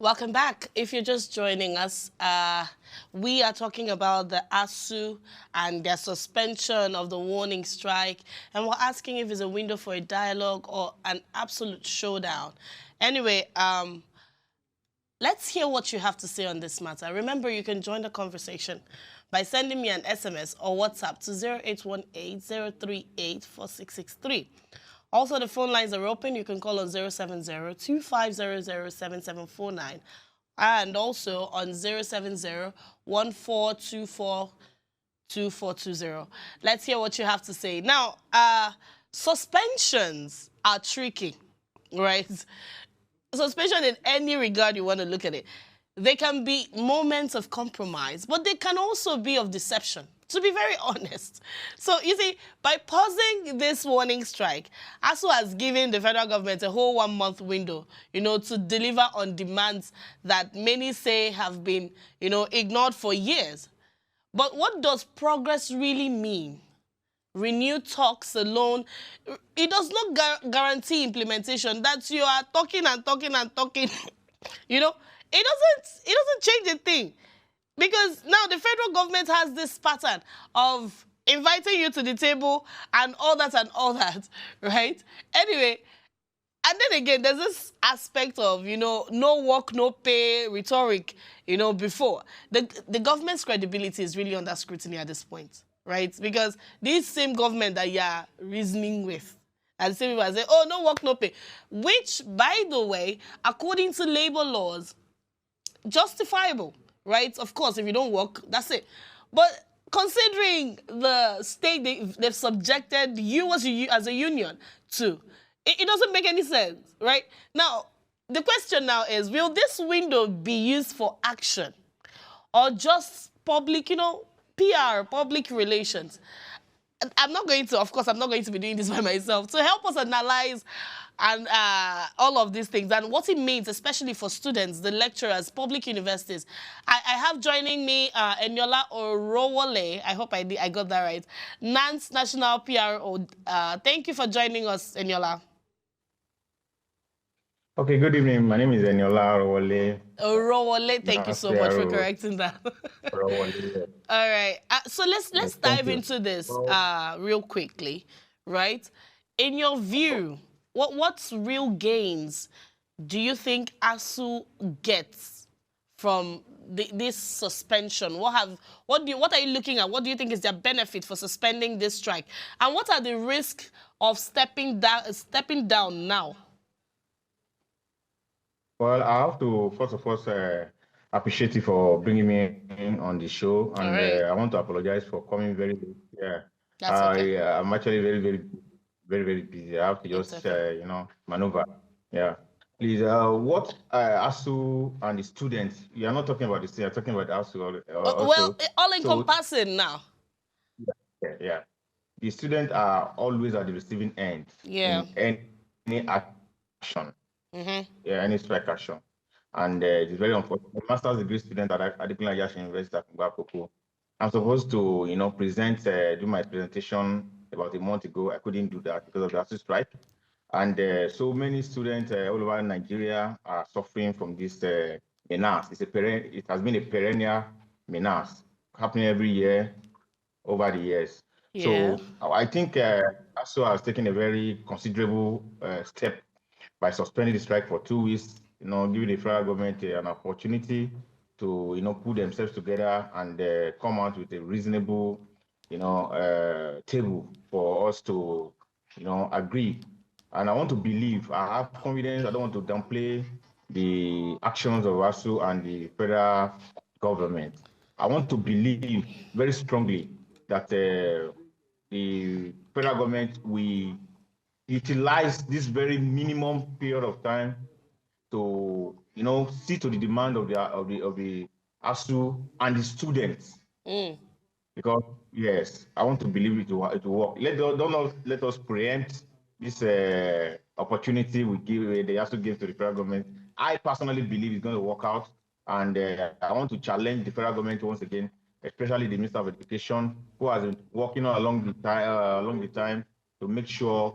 Welcome back. If you're just joining us, we are talking about the ASUU and their suspension of the warning strike, and we're asking if it's a window for a dialogue or an absolute showdown. Anyway, let's hear what you have to say on this matter. Remember, you can join the conversation by sending me an SMS or WhatsApp to 0818-038-4663. Also, the phone lines are open. You can call on 070-2500-7749 and also on 070-1424-2420. Let's hear what you have to say. Now, suspensions are tricky, right? Suspension in any regard you want to look at it. They can be moments of compromise, but they can also be of deception, to be very honest. So, you see, by pausing this warning strike, ASUU has given the federal government a whole 1-month window, to deliver on demands that many say have been, ignored for years. But what does progress really mean? Renewed talks alone, it does not guarantee implementation. That you are talking and talking and talking, it doesn't change a thing. Because now the federal government has this pattern of inviting you to the table and all that, right? Anyway, and then again, there's this aspect of, no work, no pay rhetoric, before. The government's credibility is really under scrutiny at this point, right? Because this same government that you're reasoning with, and some people say, oh, no work, no pay, which, by the way, according to labor laws, justifiable, right? Of course, if you don't work, that's it. But considering the state they've subjected you as a union to, it doesn't make any sense, right? Now, the question now is, will this window be used for action or just public, PR, public relations? I'm not going to be doing this by myself. To help us analyze and all of these things and what it means, especially for students, the lecturers, public universities, I have joining me Eniola Orowole. I hope I got that right. NANS National PRO. Thank you for joining us, Eniola. Okay, good evening. My name is Eniola Orowole. Orowole, thank you so much for correcting that. Orowole. All right. So let's dive into this real quickly, right? In your view, what's real gains do you think ASUU gets from this suspension? What are you looking at? What do you think is their benefit for suspending this strike? And what are the risks of stepping down now? Well, I have to first of all appreciate you for bringing me in on the show, and I want to apologize for coming very late. Yeah, that's okay. I'm actually very busy. I have to just maneuver. Yeah. Please, what ASUU and the students, you are not talking about the students, you're talking about ASUU also. Well, all-encompassing now. Yeah. The students are always at the receiving end in any action. Yeah, any strike action. And it's very unfortunate. Master's degree student at Adekunle Ayashi University at Ngwakoko. I'm supposed to, do my presentation about a month ago. I couldn't do that because of the ASUU strike. And so many students all over Nigeria are suffering from this menace. It has been a perennial menace happening every year over the years. Yeah. So I think ASUU has taken a very considerable step by suspending the strike for 2 weeks, giving the federal government an opportunity to, put themselves together and come out with a reasonable, table for us to, agree. And I want to believe, I have confidence, I don't want to downplay the actions of ASUU and the federal government. I want to believe very strongly that the federal government will utilize this very minimum period of time to, see to the demand of the ASUU and the students. Because yes, I want to believe it will work. Don't let us preempt this opportunity the ASUU gave to the federal government. I personally believe it's going to work out, and I want to challenge the federal government once again, especially the Minister of Education, who has been working along the time to make sure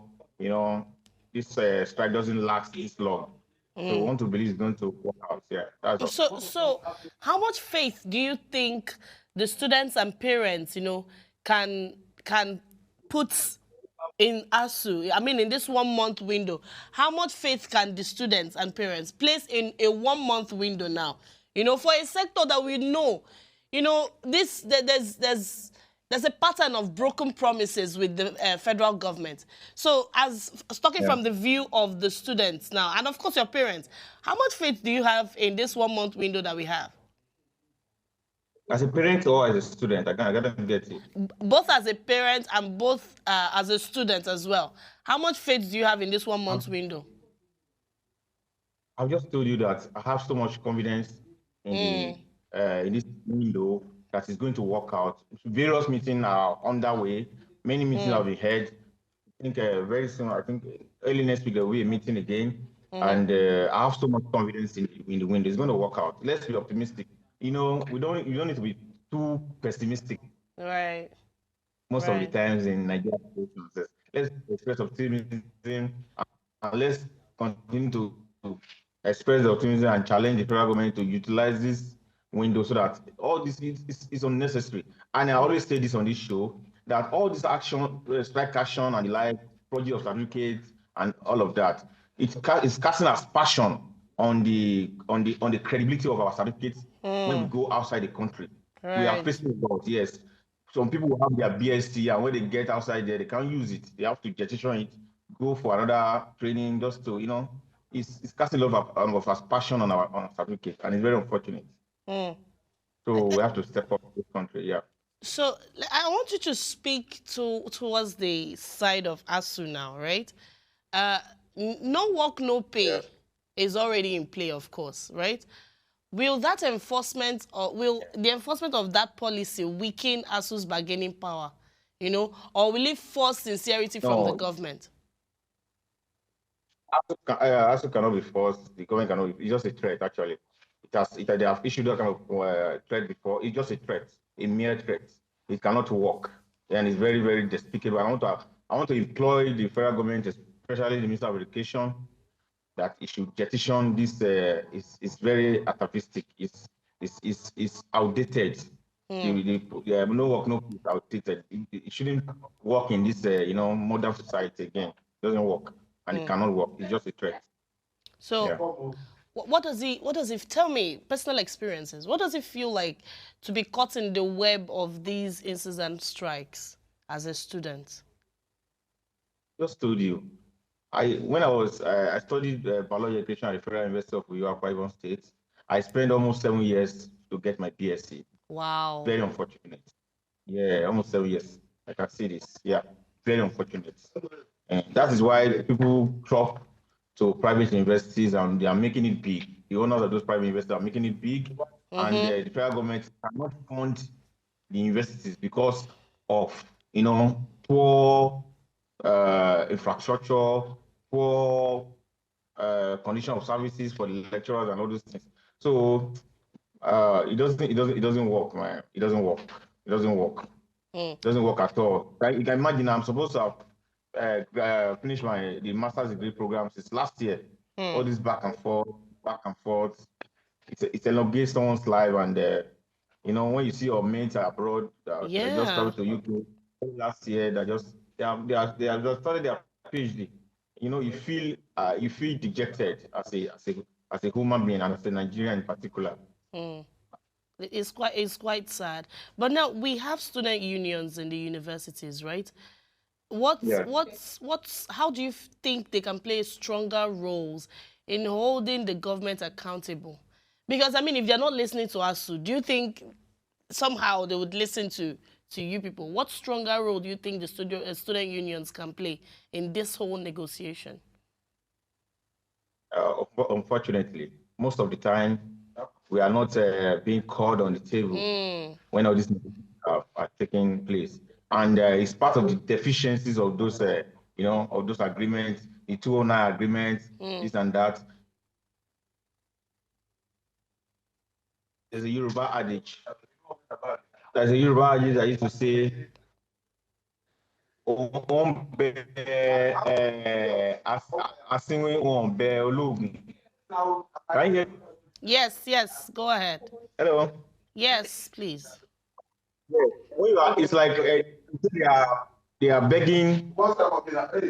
this strike doesn't last this long. So I want to believe it's going to work out. Yeah, that's all. So how much faith do you think the students and parents, can put in ASUU? I mean, in this 1 month window, how much faith can the students and parents place in a 1 month window now? For a sector that we know, there's a pattern of broken promises with the federal government. So, as talking Yeah. from the view of the students now, and of course your parents, how much faith do you have in this 1 month window that we have? As a parent or as a student, I gotta get it. Both as a parent and both as a student as well. How much faith do you have in this 1 month window? I've just told you that I have so much confidence in in this window that is going to work out. Various meetings are underway. Many meetings have been held. I think very soon, I think early next week, there will be a meeting again. And I have so much confidence in the window. It's going to work out. Let's be optimistic. You don't need to be too pessimistic. Right. Most of the Right. times in Nigeria, let's express optimism and let's continue to express the optimism and challenge the federal government to utilize this window so that all this is unnecessary. And I always say this on this show that all this action, strike action and the like, project of certificates and all of that, it's casting aspersion on the credibility of our certificates when we go outside the country. We are Right. facing a lot, yes. Some people will have their BSc, and when they get outside there, they can't use it. They have to jettison it, go for another training just to, it's casting a lot of aspersion on our certificate, and it's very unfortunate. So we have to step up this country, yeah. So I want you to speak towards the side of ASUU now, right? No work, no pay is already in play, of course, right? Will that enforcement, or will the enforcement of that policy weaken ASUU's bargaining power, or will it force sincerity from the No, government? ASUU cannot be forced. The government cannot. It's just a threat, actually. They have issued that kind of threat before. It's just a threat, a mere threat. It cannot work, and it's very, very despicable. I want to employ the federal government, especially the Minister of Education, that it should jettison this. Is very atavistic. It's outdated. No work, no peace, outdated. It shouldn't work in this, modern society again. It doesn't work, and it cannot work. It's just a threat. So, Yeah. what does it, tell me, personal experiences, what does it feel like to be caught in the web of these incessant strikes as a student? Just told you. When I studied biology education at the Federal University of Akwa State. I spent almost 7 years to get my BSc. Wow. Very unfortunate. Yeah, almost 7 years. I can see this. Yeah, very unfortunate. And that is why people drop to private universities and they are making it big. The owners of those private universities are making it big, and the federal government cannot fund the universities because of poor infrastructure, poor condition of services for the lecturers and all those things. So it doesn't work, man. It doesn't work. It doesn't work. It doesn't work at all. Like, you can imagine, I'm supposed to have finished the master's degree program since last year. All this back and forth, back and forth. It elongates someone's life, and when you see your mates are abroad, they just traveled to UK last year. They have just started their PhD. You feel dejected as a human being, and as a Nigerian in particular. It's quite sad. But now we have student unions in the universities, right? How do you think they can play stronger roles in holding the government accountable? Because, I mean, if they're not listening to ASUU, do you think somehow they would listen to you people? What stronger role do you think the student unions can play in this whole negotiation? Unfortunately, most of the time, we are not being called on the table when all these are taking place. And it's part of the deficiencies of those, of those agreements, the 209 agreements, this and that. There's a Yoruba adage. There's a Yoruba adage that used to say, "Asínwín wọn bẹ olóògùn." Can you hear? Yes, go ahead. Hello. Yes, please. It's like they are begging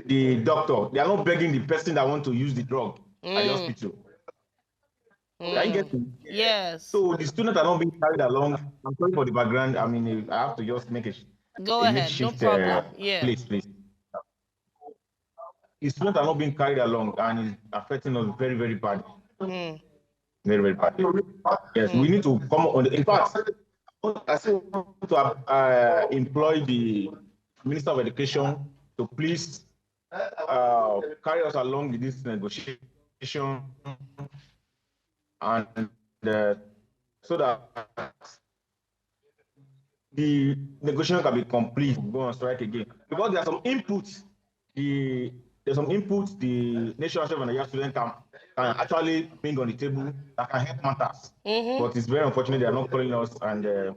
the doctor. They are not begging the person that want to use the drug at the hospital. Are you getting? Yes. So the students are not being carried along. I'm sorry for the background. I mean, I have to just make Go a ahead, no makeshift problem. Yeah. place, please. The students are not being carried along, and it's affecting us very, very bad. Very, very bad. Yes, we need to come on. In fact, I still want to employ the Minister of Education to please carry us along with this negotiation, and so that the negotiation can be complete, go on strike again. Because there are some inputs, there's some inputs the National Association of Nigerian Students can actually bring on the table that can help matters. But it's very unfortunate they are not calling us, and they're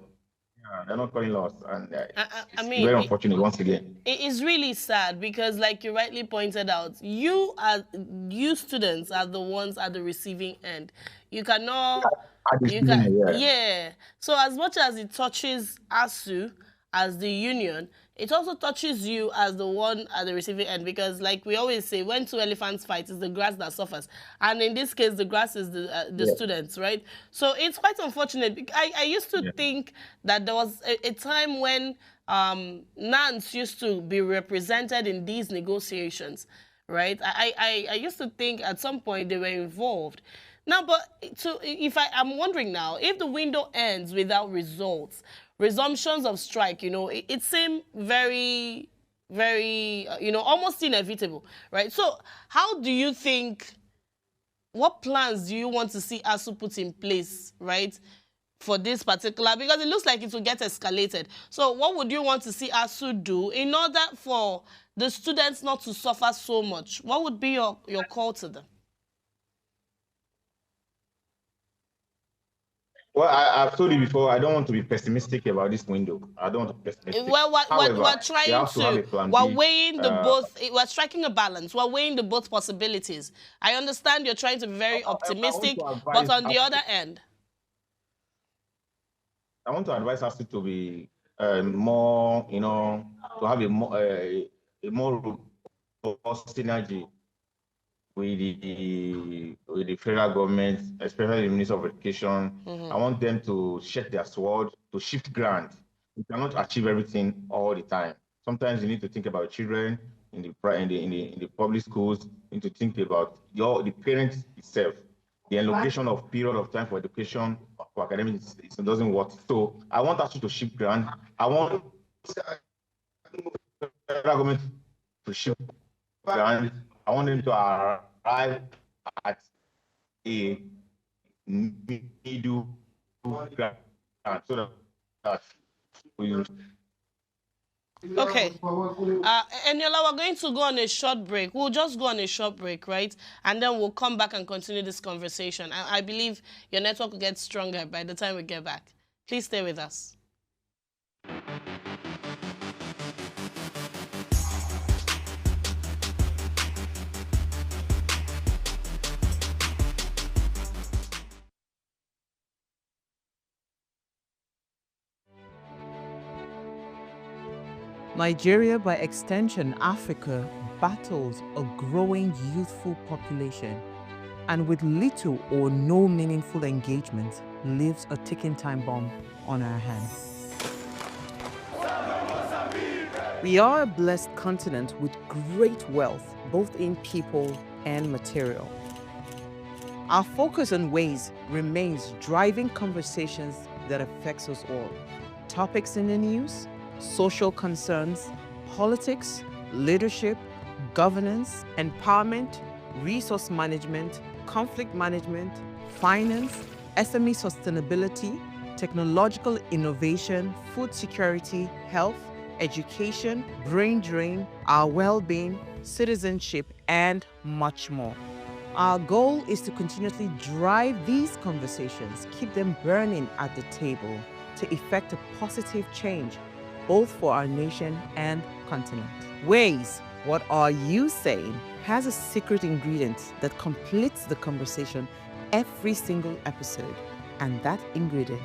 not calling us, and I it's mean, very unfortunate once again. It is really sad because, like you rightly pointed out, you students are the ones at the receiving end. You cannot. Yeah. So as much as it touches ASUU as the union, it also touches you as the one at the receiving end, because, like we always say, when two elephants fight, it's the grass that suffers, and in this case, the grass is the students, right? So it's quite unfortunate. I used to think that there was a time when NANS used to be represented in these negotiations, right? I used to think at some point they were involved. Now, but I'm wondering now, if the window ends without results, resumptions of strike, it seemed very, very, almost inevitable, right? So how do you think, what plans do you want to see ASUU put in place, right, for this particular, because it looks like it will get escalated. So what would you want to see ASUU do in order for the students not to suffer so much? What would be your call to them? Well, I've told you before, I don't want to be pessimistic about this window. I don't want to be pessimistic. Well, However, we're trying to have a plan we're B. weighing the both, we're striking a balance. We're weighing the both possibilities. I understand you're trying to be very optimistic, but on the other end, I want to advise us to be more, to have a more robust synergy with the federal government, especially the Minister of Education. I want them to shed their sword, to shift ground. You cannot achieve everything all the time. Sometimes you need to think about children in the public schools. You need to think about the parents itself. The allocation of period of time for education for academics it doesn't work. So I want us to shift ground. I want the federal government to shift ground. I want them to arrive at a middle ground so that we. Okay. Eniola, we're going to go on a short break. We'll just go on a short break, right? And then we'll come back and continue this conversation. I believe your network will get stronger by the time we get back. Please stay with us. Nigeria, by extension Africa, battles a growing youthful population, and with little or no meaningful engagement, lives a ticking time bomb on our hands. We are a blessed continent with great wealth, both in people and material. Our focus on ways remains driving conversations that affects us all. Topics in the news, social concerns, politics, leadership, governance, empowerment, resource management, conflict management, finance, SME sustainability, technological innovation, food security, health, education, brain drain, our well-being, citizenship, and much more. Our goal is to continuously drive these conversations, keep them burning at the table to effect a positive change both for our nation and continent. Ways What Are You Saying has a secret ingredient that completes the conversation every single episode, and that ingredient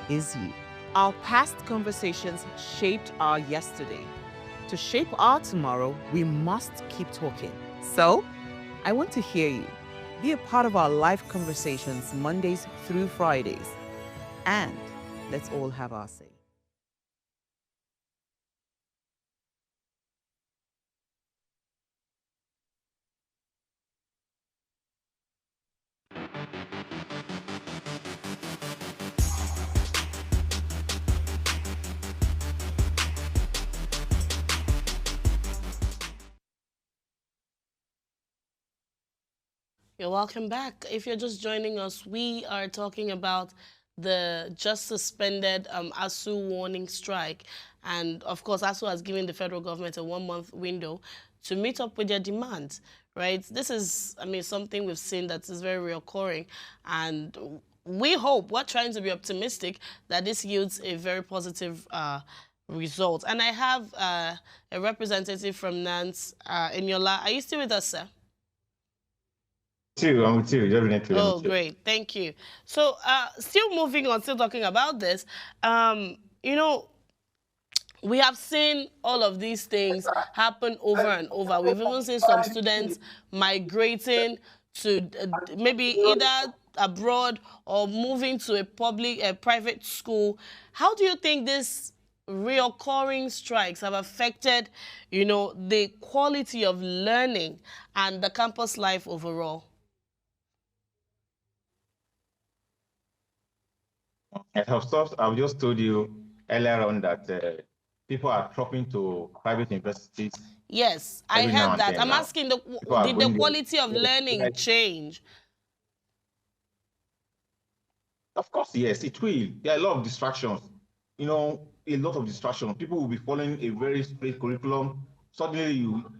is you. Our past conversations shaped our yesterday. To shape our tomorrow, we must keep talking. So, I want to hear you. Be a part of our live conversations Mondays through Fridays. And let's all have our say. You're welcome back. If you're just joining us, we are talking about the just suspended ASUU warning strike. And of course, ASUU has given the federal government a 1-month window to meet up with their demands, right? This is, I mean, something we've seen that is very reoccurring. And we hope, we're trying to be optimistic that this yields a very positive result. And I have a representative from NANS, Eniola. Are you still with us, sir? I'm with you, definitely. Oh, great. Thank you. So, still moving on, still talking about this, you know, we have seen all of these things happen over and over. We've even seen some students migrating to maybe either abroad or moving to a private school. How do you think this reoccurring strikes have affected, you know, the quality of learning and the campus life overall? I've just told you earlier on that people are dropping to private universities. Yes, I heard that. I'm asking, did the quality of learning change? Of course, yes, it will. There are a lot of distractions. You know, a lot of distractions. People will be following a very strict curriculum. Suddenly,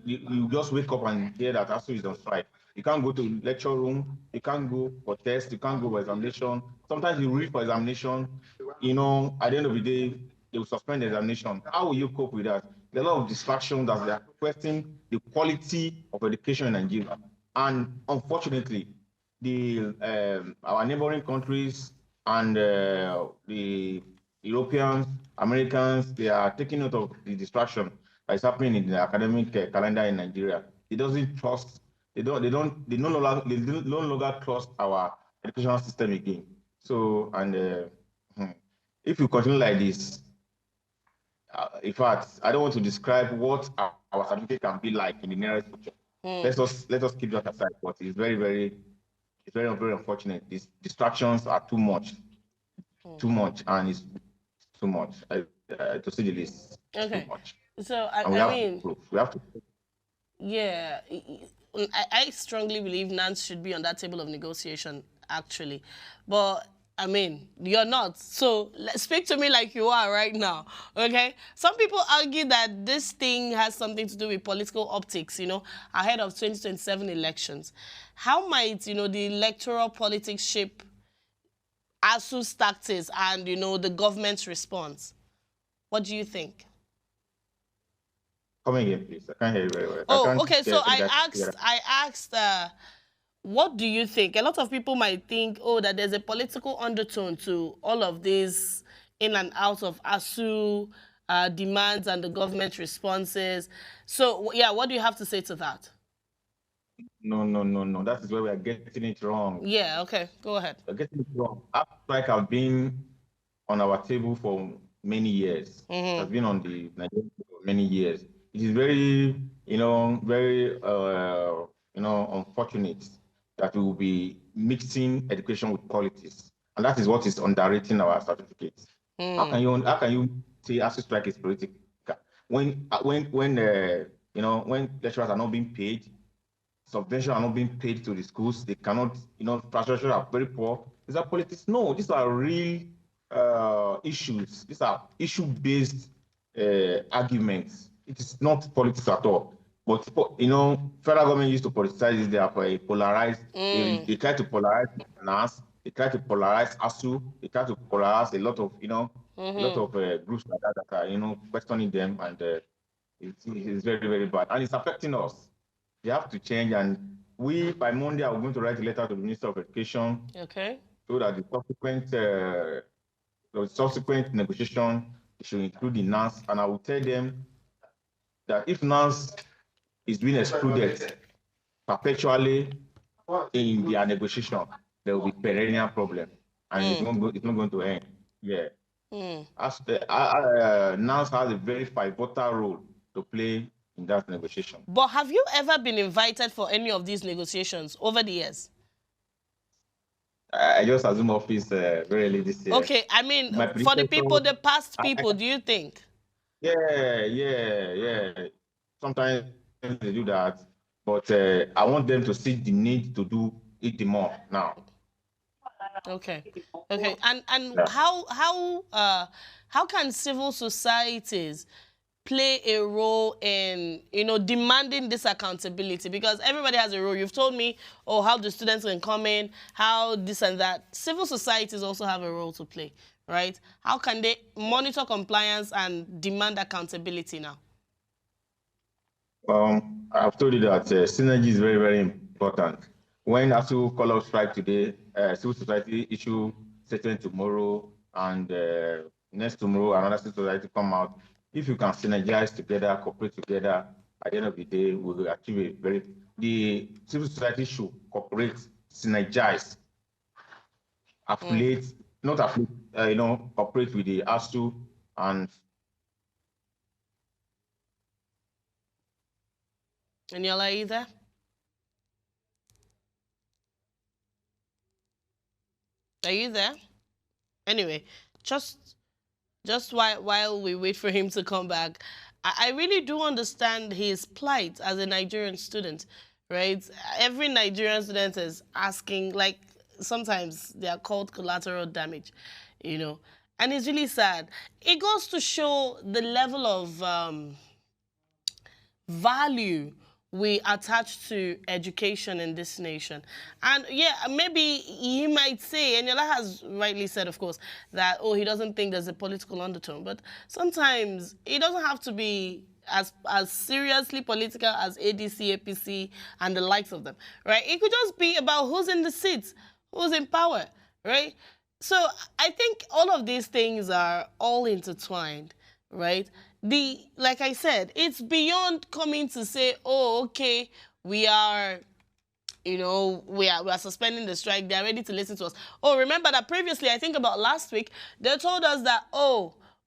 you just wake up and hear that ASUU is on strike. You can't go to lecture room. You can't go for test. You can't go for examination. Sometimes you read for examination. You know, at the end of the day, they will suspend the examination. How will you cope with that? There are a lot of distractions that they are affecting the quality of education in Nigeria. And unfortunately, our neighboring countries and the Europeans, Americans, they are taking note of the distraction that is happening in the academic calendar in Nigeria. They doesn't trust. They no longer trust our educational system again. So, and if you continue like this, in fact, I don't want to describe what our certificate can be like in the nearest future. Let us keep that aside. But it's very unfortunate. These distractions are too much, and it's too much. To say the least, okay. Too much. So I mean, we have to. Yeah, I strongly believe NANS should be on that table of negotiation, actually. But, I mean, you're not. So speak to me like you are right now, okay? Some people argue that this thing has something to do with political optics, you know, ahead of 2027 elections. How might, you know, the electoral politics shape ASUU's tactics and, you know, the government's response? What do you think? Come again, please. I can't hear you very well. Oh, okay. So I asked, what do you think? A lot of people might think, oh, that there's a political undertone to all of these in and out of ASUU demands and the government responses. So, yeah, what do you have to say to that? No. That is where we are getting it wrong. Yeah, okay. Go ahead. We're getting it wrong. Strike have been on our table for many years. Has been on the Nigerian table for many years. It is very, very, unfortunate that we will be mixing education with politics, and that is what is underrating our certificates. How can you say ASUU strike is political when lecturers are not being paid, subventions are not being paid to the schools, they cannot, infrastructure are very poor. Is that politics? No, these are real issues. These are issue-based arguments. It is not politics at all. But federal government used to politicize this. They are polarized. They try to polarize NAS. They try to polarize ASUU. They try to polarize a lot of groups like that are questioning them, and It's very, very bad. And it's affecting us. They have to change. And we, by Monday, are going to write a letter to the Minister of Education. Okay. So that the subsequent negotiation should include the NAS. And I will tell them that if NAS is being excluded perpetually in their negotiation, there will be perennial problem, and it's not going to end. Yeah. As NAS has a very pivotal role to play in that negotiation. But have you ever been invited for any of these negotiations over the years? I just assume office very early this year. Okay, I mean, for the people, the past people, do you think? Yeah. Sometimes they do that, but I want them to see the need to do it more now. Okay. And yeah. How can civil societies play a role in, demanding this accountability? Because everybody has a role. You've told me, how the students can come in, how this and that. Civil societies also have a role to play, right? How can they monitor compliance and demand accountability now? I've told you that synergy is very, very important. When ASUU call out strike today, civil society issue statement tomorrow, and next tomorrow another civil society come out. If you can synergize together, cooperate together, at the end of the day, we will achieve the civil society should cooperate, synergize, affiliate, not affiliate, cooperate with the ASUU and. Eniola, are you there? Are you there? Anyway, just while we wait for him to come back, I really do understand his plight as a Nigerian student, right? Every Nigerian student is asking, like, sometimes they are called collateral damage, and it's really sad. It goes to show the level of value we attach to education in this nation. And yeah, maybe he might say, and Yola has rightly said, of course, that, he doesn't think there's a political undertone. But sometimes it doesn't have to be as seriously political as ADC, APC, and the likes of them, right? It could just be about who's in the seats, who's in power, right? So I think all of these things are all intertwined, right? Like I said, it's beyond coming to say, okay, we are suspending the strike. They're ready to listen to us. Remember that previously, I think about last week, they told us that,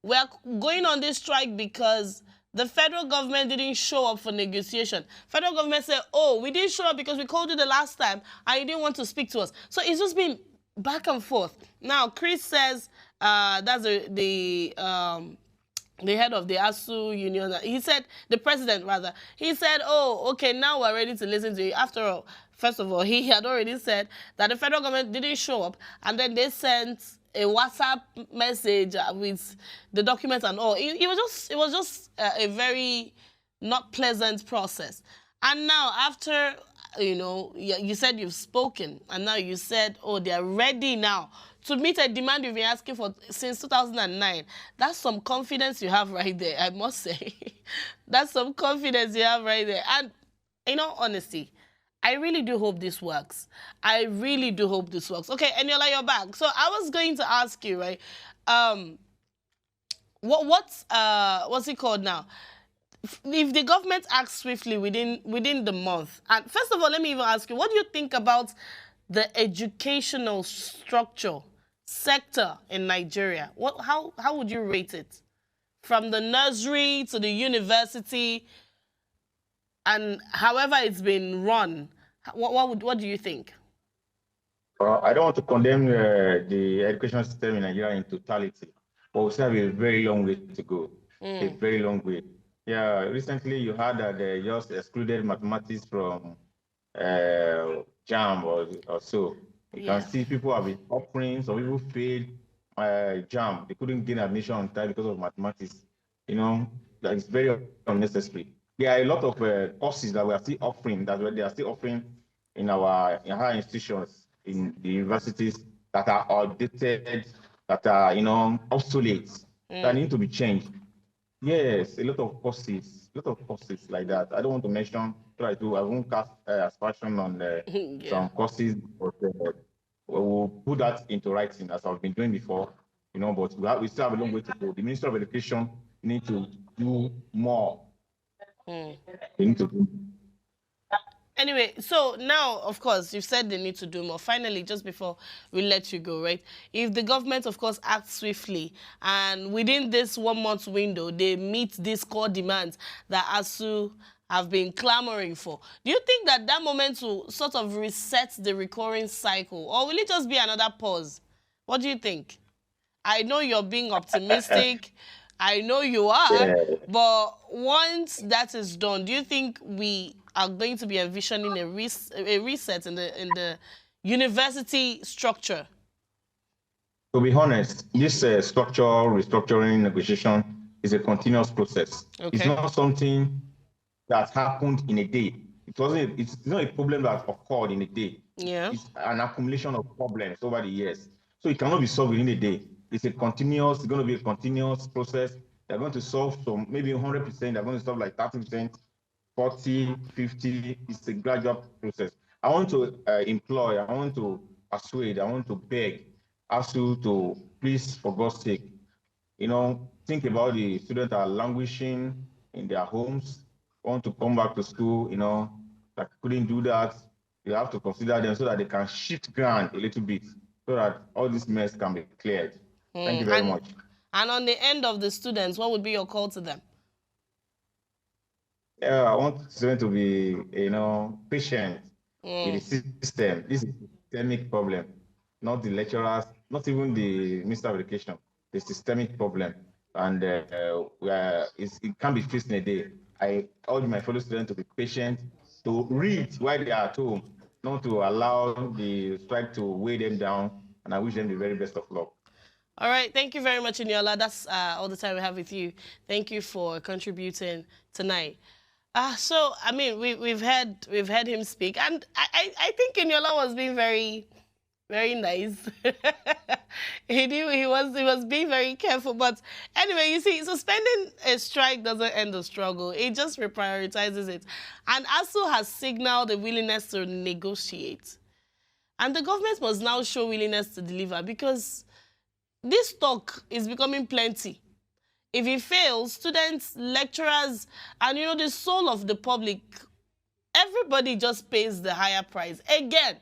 we're going on this strike because the federal government didn't show up for negotiation. Federal government said, we didn't show up because we called you the last time and you didn't want to speak to us. So it's just been back and forth. Now, Chris says, that's the head of the ASUU union, he said, the president rather, he said, okay, now we're ready to listen to you. After all, first of all, he had already said that the federal government didn't show up, and then they sent a WhatsApp message with the documents and all. It was just a very not pleasant process. And now after, you said you've spoken, and now you said, they're ready now to meet a demand you've been asking for since 2009. That's some confidence you have right there, I must say. That's some confidence you have right there. And in all honesty, I really do hope this works. I really do hope this works. Okay, Eniola, you're back. So I was going to ask you, right, what's it called now? If the government acts swiftly within the month, and first of all, let me even ask you, what do you think about the educational sector in Nigeria? How would you rate it? From the nursery to the university, and however it's been run, what do you think? I don't want to condemn the education system in Nigeria in totality, but we still have a very long way to go. A very long way. Yeah, recently you heard that they just excluded mathematics from JAM or so. You can see people have been offering, some people failed JAM. They couldn't gain admission on time because of mathematics. That is very unnecessary. There are a lot of courses that we are still offering, they are still offering in our higher institutions, in the universities, that are outdated, that are, obsolete, that need to be changed. Yes, a lot of courses. lot of courses like that. I don't want to mention, I won't cast aspersion on Yeah. some courses, but we'll put that into writing as I've been doing before, but we still have a long way to go. The Ministry of Education need to do more. They need to do. Anyway, so now, of course, you've said they need to do more. Finally, just before we let you go, right? If the government, of course, acts swiftly and within this 1 month window, they meet these core demands that ASUU have been clamoring for, do you think that moment will sort of reset the recurring cycle, or will it just be another pause? What do you think? I know you're being optimistic. I know you are, but once that is done, do you think we are going to be envisioning a reset in the university structure? To be honest, this structural restructuring negotiation is a continuous process. Okay. It's not something that happened in a day. It's not a problem that occurred in a day. Yeah. It's an accumulation of problems over the years. So it cannot be solved within a day. It's going to be a continuous process. They're going to solve some, maybe 100%, they're going to solve like 30%, 40, 50. It's a gradual process. I want to persuade, I want to beg ASUU to please, for God's sake, think about the students that are languishing in their homes, want to come back to school, that couldn't do that. You have to consider them so that they can shift ground a little bit so that all this mess can be cleared. Thank you very much. And on the end of the students, what would be your call to them? Yeah, I want students to be, patient with the system. This is a systemic problem, not the lecturers, not even the Minister of Education. The systemic problem, and it can't be fixed in a day. I urge my fellow students to be patient, to read while they are at home, not to allow the strike to weigh them down, and I wish them the very best of luck. All right, thank you very much, Eniola. That's all the time we have with you. Thank you for contributing tonight. So I mean, we've heard him speak, and I think Eniola was being very, very nice. he was being very careful. But anyway, you see, suspending a strike doesn't end the struggle. It just reprioritizes it. And ASUU has signaled a willingness to negotiate, and the government must now show willingness to deliver, because this talk is becoming plenty. If it fails, students, lecturers, and the soul of the public, everybody just pays the higher price again.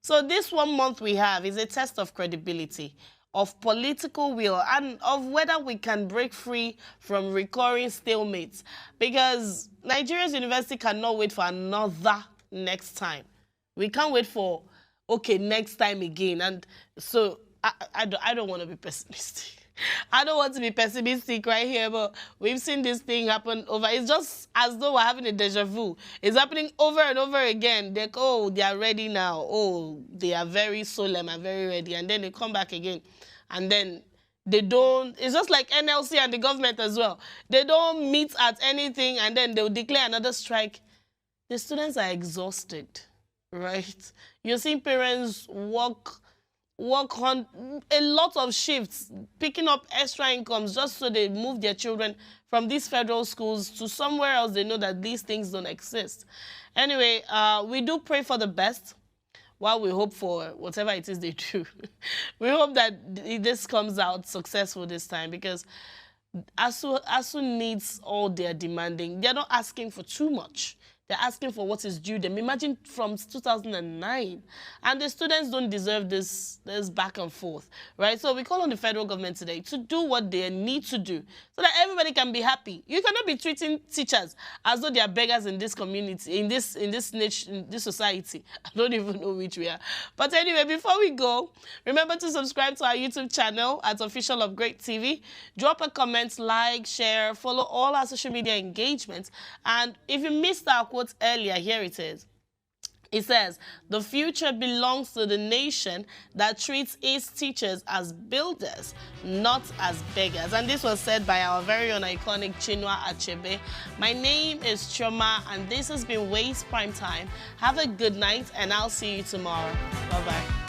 So this 1 month we have is a test of credibility, of political will, and of whether we can break free from recurring stalemates. Because Nigeria's university cannot wait for another next time. We can't wait for, okay, next time again. And so I don't want to be pessimistic. I don't want to be pessimistic right here, but we've seen this thing happen over. It's just as though we're having a deja vu. It's happening over and over again. They're, oh, they are ready now. Oh, they are very solemn and very ready. And then they come back again. And then they don't. It's just like NLC and the government as well. They don't meet at anything, and then they'll declare another strike. The students are exhausted, right? You're seeing parents work on a lot of shifts, picking up extra incomes just so they move their children from these federal schools to somewhere else they know that these things don't exist. Anyway, we do pray for the best while we hope for whatever it is they do. We hope that this comes out successful this time, because ASUU needs all they're demanding. They're not asking for too much. They're asking for what is due them. Imagine from 2009. And the students don't deserve this back and forth, right? So we call on the federal government today to do what they need to do so that everybody can be happy. You cannot be treating teachers as though they are beggars in this community, in this nation, in this society. I don't even know which we are. But anyway, before we go, remember to subscribe to our YouTube channel at Official Upgrade TV. Drop a comment, like, share, follow all our social media engagements. And if you missed our quote earlier, here it is. It says, the future belongs to the nation that treats its teachers as builders, not as beggars. And this was said by our very own iconic Chinua Achebe. My name is Choma, and this has been Waste Prime Time. Have a good night, and I'll see you tomorrow. Bye-bye.